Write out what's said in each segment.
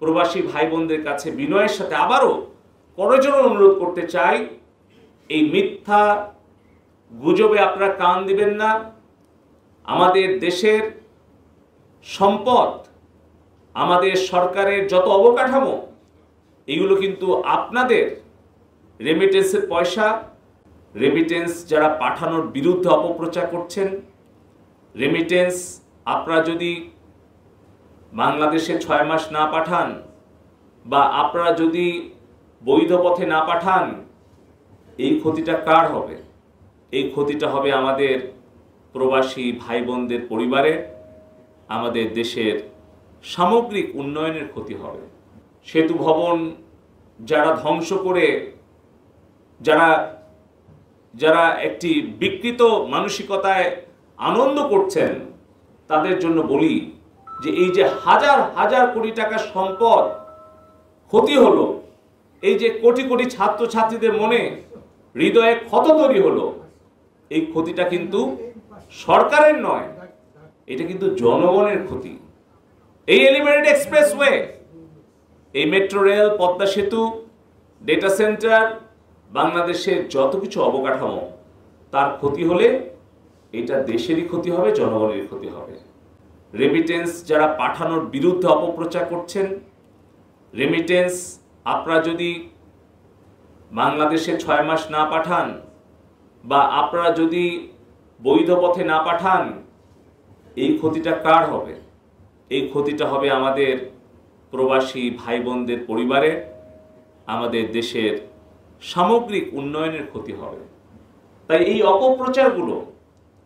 প্রবাসী ভাই বোনদের কাছে বিনয়ের সাথে আবারও করজোড়ে অনুরোধ করতে চাই, এই মিথ্যা গুজবে আপনারা কান দিবেন না। আমাদের দেশের সম্পদ, আমাদের সরকারের যত অবকাঠামো, এগুলো কিন্তু আপনাদের রেমিটেন্সের পয়সা। রেমিটেন্স যারা পাঠানোর বিরুদ্ধে অপপ্রচার করছেন, রেমিটেন্স আপনারা যদি বাংলাদেশে 6 মাস না পাঠান বা আপনারা যদি বৈধ পথে না পাঠান, এই ক্ষতিটা কার হবে? এই ক্ষতিটা হবে আমাদের প্রবাসী ভাই বোনদের পরিবারের, আমাদের দেশের সামগ্রিক উন্নয়নের ক্ষতি হবে। সেতু ভবন যারা ধ্বংস করে, যারা একটি বিকৃত মানসিকতায় আনন্দ করছেন, তাদের জন্য বলি যে এই যে হাজার হাজার কোটি টাকার সম্পদ ক্ষতি হলো, এই যে কোটি কোটি ছাত্রছাত্রীদের মনে হৃদয়ে ক্ষত তৈরি হলো, এই ক্ষতিটা কিন্তু সরকারের নয়, এটা কিন্তু জনগণের ক্ষতি। এই এলিভেটেড এক্সপ্রেসওয়ে, এই মেট্রো রেল, পদ্মা সেতু, ডেটা সেন্টার, বাংলাদেশের যত কিছু অবকাঠামো, তার ক্ষতি হলে এটা দেশেরই ক্ষতি হবে, জনগণের ক্ষতি হবে। রেমিটেন্স যারা পাঠানোর বিরুদ্ধে অপপ্রচার করছেন, রেমিটেন্স আপনারা যদি বাংলাদেশে 6 মাস না পাঠান বা আপনারা যদি বৈধ পথে না পাঠান, এই ক্ষতিটা কার হবে? এই ক্ষতিটা হবে আমাদের প্রবাসী ভাই বোনদের পরিবারের, আমাদের দেশের সামগ্রিক উন্নয়নের ক্ষতি হবে। তাই এই অপপ্রচারগুলো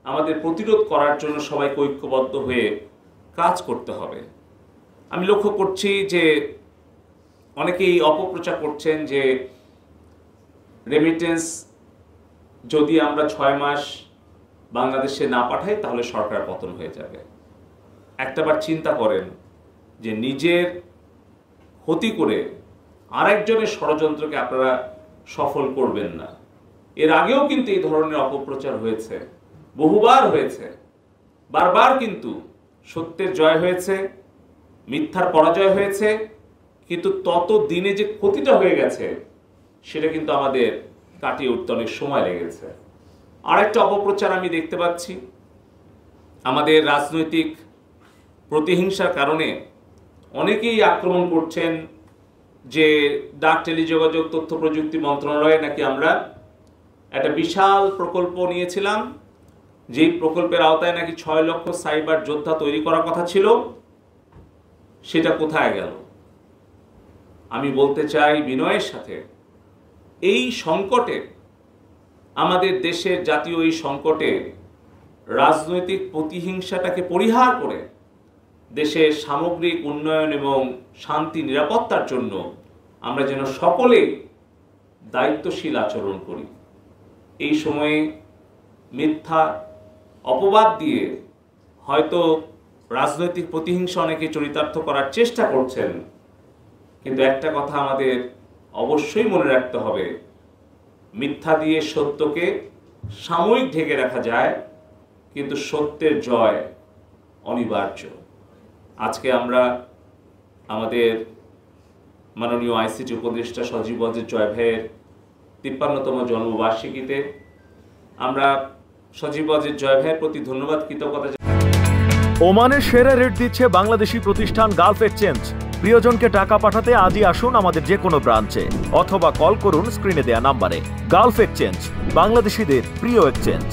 আমাদের প্রতিরোধ করার জন্য সবাইকে ঐক্যবদ্ধ হয়ে কাজ করতে হবে। আমি লক্ষ্য করছি যে অনেকেই অপপ্রচার করছেন যে রেমিটেন্স যদি আমরা 6 মাস বাংলাদেশে না পাঠাই তাহলে সরকার পতন হয়ে যাবে। একটাবার চিন্তা করেন যে নিজের ক্ষতি করে আরেকজনের ষড়যন্ত্রকে আপনারা সফল করবেন না। এর আগেও কিন্তু এই ধরনের অপপ্রচার হয়েছে, বহুবার হয়েছে, বারবার কিন্তু সত্যের জয় হয়েছে, মিথ্যার পরাজয় হয়েছে, কিন্তু তত দিনে যে ক্ষতিটা হয়ে গেছে সেটা কিন্তু আমাদের কাটিয়ে উঠতে অনেক সময় লেগেছে। আরেকটা অপপ্রচার আমি দেখতে পাচ্ছি, আমাদের রাজনৈতিক প্রতিহিংসার কারণে অনেকেই আক্রমণ করছেন যে ডাক টেলিযোগাযোগ তথ্য প্রযুক্তি মন্ত্রণালয়ে নাকি আমরা একটা বিশাল প্রকল্প নিয়েছিলাম, যেই প্রকল্পের আওতায় নাকি 6 লক্ষ সাইবার যোদ্ধা তৈরি করার কথা ছিল, সেটা কোথায় গেল? আমি বলতে চাই বিনয়ের সাথে, এই সংকটে, আমাদের দেশের জাতীয় এই সংকটে রাজনৈতিক প্রতিহিংসাটাকে পরিহার করে দেশের সামগ্রিক উন্নয়ন এবং শান্তি নিরাপত্তার জন্য আমরা যেন সকলে দায়িত্বশীল আচরণ করি। এই সময়ে মিথ্যা অপবাদ দিয়ে হয়তো রাজনৈতিক প্রতিহিংসা অনেকে চরিতার্থ করার চেষ্টা করছেন, কিন্তু একটা কথা আমাদের অবশ্যই মনে রাখতে হবে, মিথ্যা দিয়ে সত্যকে সাময়িক ঢেকে রাখা যায়, কিন্তু সত্যের জয় অনিবার্য। আজকে আমরা আমাদের মাননীয় আইসিটি উপদেষ্টা সজীব ওয়াজেদ জয় ভাইয়ের 53তম জন্মবার্ষিকীতে আমরা সজীব ওয়াজেদ জয় ভাইয়ের প্রতি ধন্যবাদ, কৃতজ্ঞতা। ওমানের সেরা রেট দিচ্ছে বাংলাদেশি প্রতিষ্ঠান গালফ এক্সচেঞ্জ। প্রিয়জনকে টাকা পাঠাতে আজই আসুন আমাদের যে কোনো ব্রাঞ্চে অথবা কল করুন স্ক্রিনে দেয়া নাম্বারে। গালফ এক্সচেঞ্জ, বাংলাদেশিদের প্রিয় এক্সচেঞ্জ।